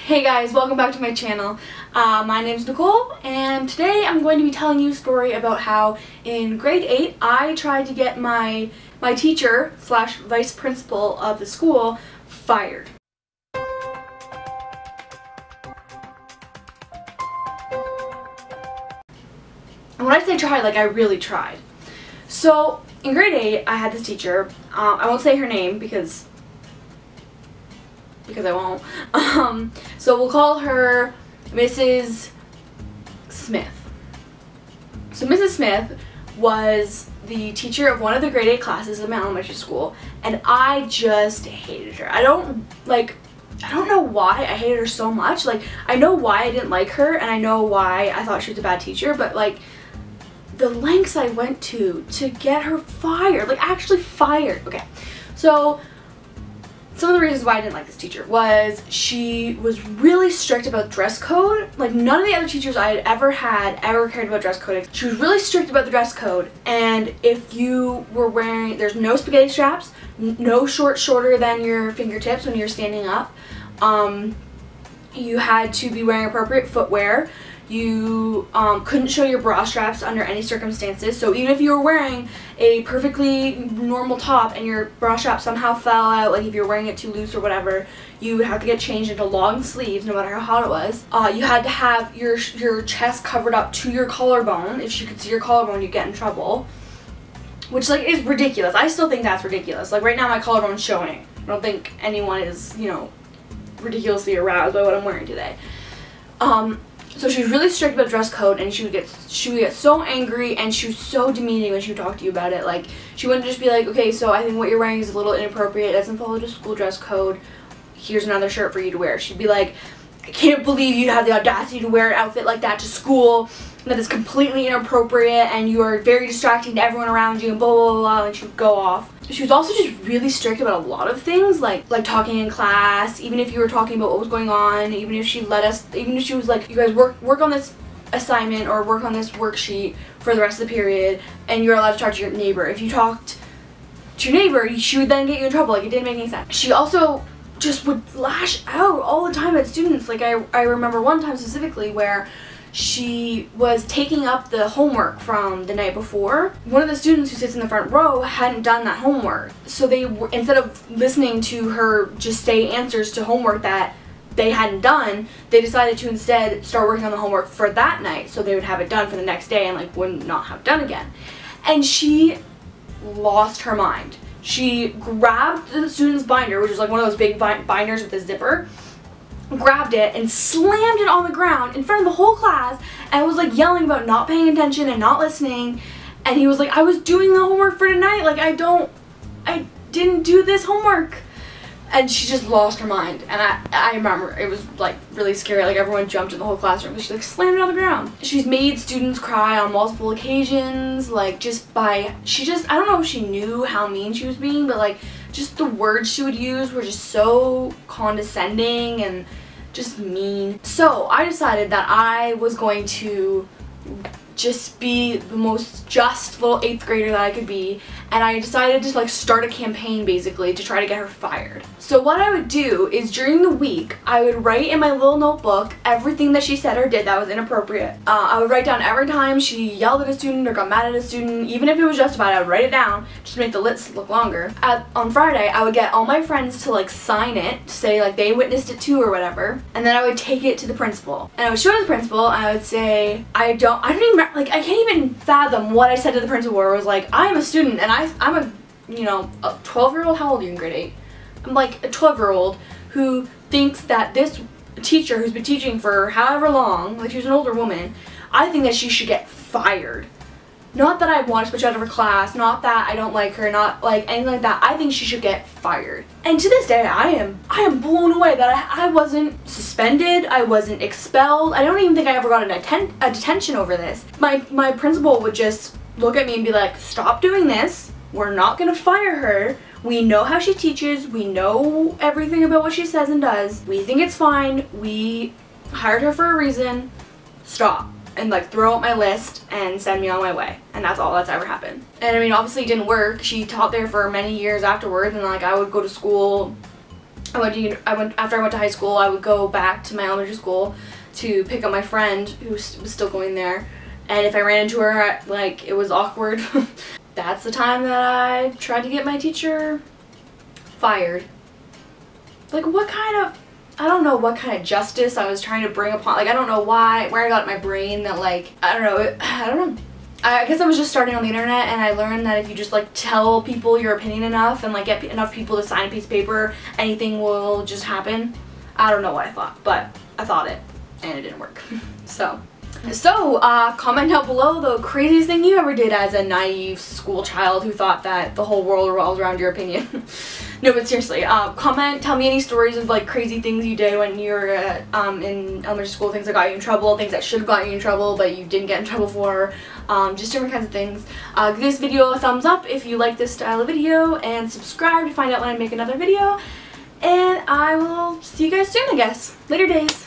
Hey guys, welcome back to my channel. My name is Nicole, and today I'm going to be telling you a story about how in grade 8 I tried to get my teacher slash vice principal of the school fired. And when I say tried, like I really tried. So in grade 8 I had this teacher, I won't say her name because I won't. So we'll call her Mrs. Smith. So Mrs. Smith was the teacher of one of the grade 8 classes in my elementary school, and I just hated her. I don't know why I hated her so much. Like, I know why I didn't like her, and I know why I thought she was a bad teacher, but like the lengths I went to get her fired, like actually fired. Okay, so some of the reasons why I didn't like this teacher was she was really strict about dress code. Like, none of the other teachers I had ever cared about dress code. She was really strict about the dress code, and if you were wearing, there's no spaghetti straps, no shorts shorter than your fingertips when you're standing up. You had to be wearing appropriate footwear. You couldn't show your bra straps under any circumstances. So even if you were wearing a perfectly normal top and your bra strap somehow fell out, like if you're wearing it too loose or whatever, you would have to get changed into long sleeves no matter how hot it was. You had to have your chest covered up to your collarbone. If you could see your collarbone, you'd get in trouble. Which, like, is ridiculous. I still think that's ridiculous. Like, right now my collarbone's showing. I don't think anyone is, you know, ridiculously aroused by what I'm wearing today. So she was really strict about dress code, and she would get so angry, and she was so demeaning when she would talk to you about it. Like, she wouldn't just be like, okay, so I think what you're wearing is a little inappropriate, it doesn't follow the school dress code, here's another shirt for you to wear. She'd be like, I can't believe you'd have the audacity to wear an outfit like that to school, that is completely inappropriate, and you are very distracting to everyone around you, and blah, blah, blah, blah, and she would go off. She was also just really strict about a lot of things, like talking in class, even if you were talking about what was going on, even if she was like, you guys work on this assignment or work on this worksheet for the rest of the period, and you're allowed to talk to your neighbor. If you talked to your neighbor, she would then get you in trouble. Like, it didn't make any sense. She also just would lash out all the time at students. Like, I remember one time specifically where she was taking up the homework from the night before. One of the students who sits in the front row hadn't done that homework. So they, instead of listening to her just say answers to homework that they hadn't done, they decided to instead start working on the homework for that night so they would have it done for the next day and like would not have it done again. And she lost her mind. She grabbed the student's binder, which was like one of those big binders with a zipper, grabbed it and slammed it on the ground in front of the whole class, and was like yelling about not paying attention and not listening. And he was like, I was doing the homework for tonight, like I didn't do this homework. And she just lost her mind, and I remember it was like really scary. Like, everyone jumped in the whole classroom because she like slammed it on the ground. She's made students cry on multiple occasions, like I don't know if she knew how mean she was being, but like just the words she would use were just so condescending and just mean. So I decided that I was going to just be the most just little 8th grader that I could be, and I decided to like start a campaign basically to try to get her fired. So what I would do is during the week I would write in my little notebook everything that she said or did that was inappropriate. I would write down every time she yelled at a student or got mad at a student, even if it was justified. I would write it down just to make the list look longer. On Friday I would get all my friends to like sign it to say like they witnessed it too or whatever, and then I would take it to the principal and I would show it to the principal, and I would say I can't even fathom what I said to the principal, where it was like, I am a student and I'm a, you know, a 12-year-old. How old are you in grade 8? I'm like a 12-year-old who thinks that this teacher who's been teaching for however long, like she's an older woman, I think that she should get fired. Not that I want to switch out of her class, not that I don't like her, not like anything like that. I think she should get fired. And to this day, I am blown away that I wasn't suspended, I wasn't expelled. I don't even think I ever got a detention over this. My principal would just look at me and be like, stop doing this, we're not gonna fire her. We know how she teaches, we know everything about what she says and does. We think it's fine, we hired her for a reason, stop. And like throw out my list and send me on my way. And that's all that's ever happened. And I mean, obviously it didn't work. She taught there for many years afterwards, and like I would go to school after I went to high school, I would go back to my elementary school to pick up my friend who was still going there. And if I ran into her, like, it was awkward. That's the time that I tried to get my teacher fired. Like, what kind of, I don't know what kind of justice I was trying to bring upon, like, I don't know where I got in my brain that, like, I don't know. I guess I was just starting on the internet, and I learned that if you just, like, tell people your opinion enough and, like, get enough people to sign a piece of paper, anything will just happen. I don't know what I thought, but I thought it, and it didn't work. So, comment down below the craziest thing you ever did as a naive school child who thought that the whole world revolves around your opinion. No, but seriously, comment, tell me any stories of, like, crazy things you did when you were in elementary school, things that got you in trouble, things that should have got you in trouble but you didn't get in trouble for, just different kinds of things. Give this video a thumbs up if you like this style of video, and subscribe to find out when I make another video, and I will see you guys soon, I guess. Later days.